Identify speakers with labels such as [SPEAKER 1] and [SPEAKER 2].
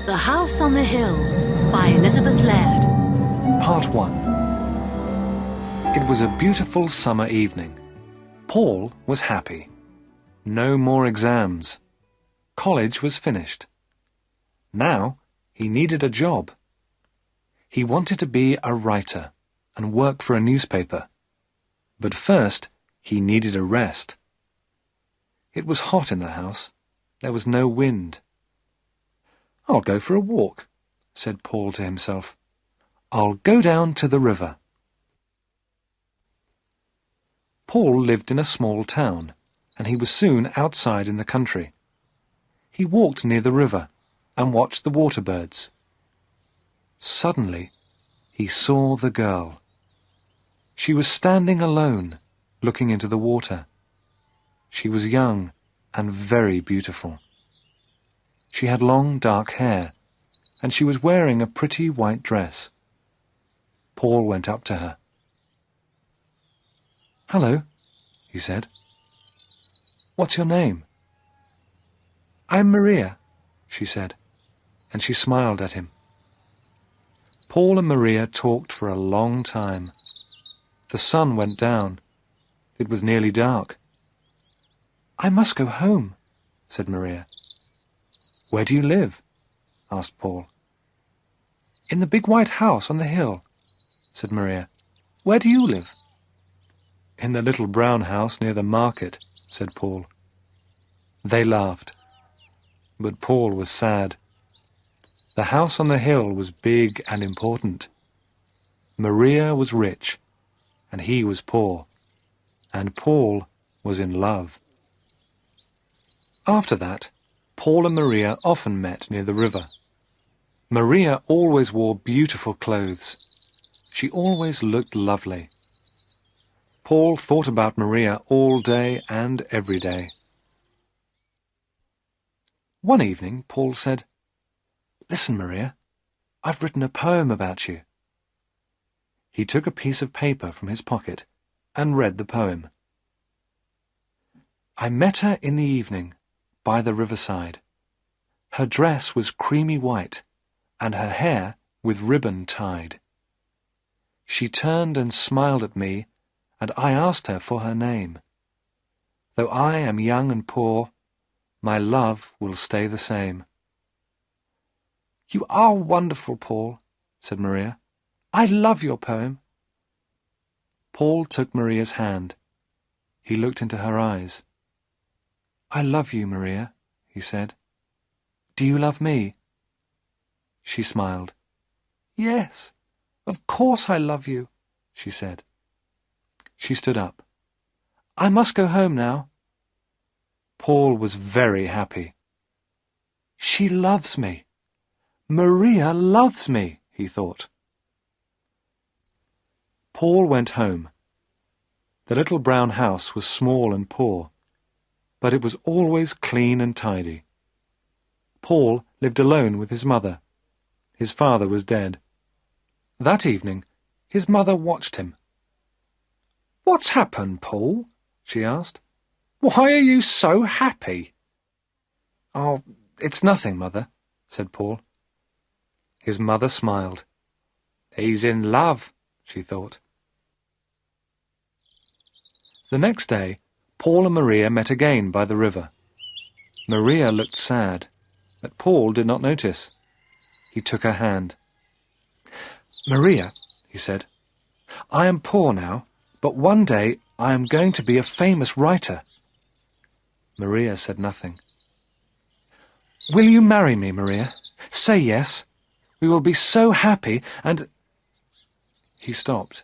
[SPEAKER 1] The House on the Hill by Elizabeth Laird.
[SPEAKER 2] Part 1. It was a beautiful summer evening. Paul was happy. No more exams. College was finished. Now he needed a job. He wanted to be a writer and work for a newspaper. But first he needed a rest. It was hot in the house. There was no wind. "I'll go for a walk," said Paul to himself. "I'll go down to the river." Paul lived in a small town, and he was soon outside in the country. He walked near the river and watched the water birds. Suddenly, he saw the girl. She was standing alone, looking into the water. She was young and very beautiful. She had long dark hair, and she was wearing a pretty white dress. Paul went up to her. "Hello," he said. "What's your name?" "I'm Maria," she said, and she smiled at him. Paul and Maria talked for a long time. The sun went down. It was nearly dark. "I must go home," said Maria. "Where do you live?" asked Paul. "In the big white house on the hill," said Maria. "Where do you live?" "In the little brown house near the market," said Paul. They laughed, but Paul was sad. The house on the hill was big and important. Maria was rich, and he was poor, and Paul was in love. After that, Paul and Maria often met near the river. Maria always wore beautiful clothes. She always looked lovely. Paul thought about Maria all day and every day. One evening, Paul said, "Listen, Maria, I've written a poem about you." He took a piece of paper from his pocket and read the poem. "I met her in the evening by the riverside. Her dress was creamy white, and her hair with ribbon tied. She turned and smiled at me, and I asked her for her name. Though I am young and poor, my love will stay the same." "You are wonderful, Paul," said Maria. "I love your poem." Paul took Maria's hand. He looked into her eyes. "I love you, Maria," he said. "Do you love me?" She smiled. "Yes, of course I love you," she said. She stood up. "I must go home now." Paul was very happy. "She loves me. Maria loves me," he thought. Paul went home. The little brown house was small and poor, but it was always clean and tidy. Paul lived alone with his mother. His father was dead. That evening, his mother watched him. "What's happened, Paul?" she asked. "Why are you so happy?" "Oh, it's nothing, Mother," said Paul. His mother smiled. "He's in love," she thought. The next day, Paul and Maria met again by the river. Maria looked sad, but Paul did not notice. He took her hand. "Maria," he said, "I am poor now, but one day I am going to be a famous writer." Maria said nothing. "Will you marry me, Maria? Say yes. We will be so happy and—" He stopped.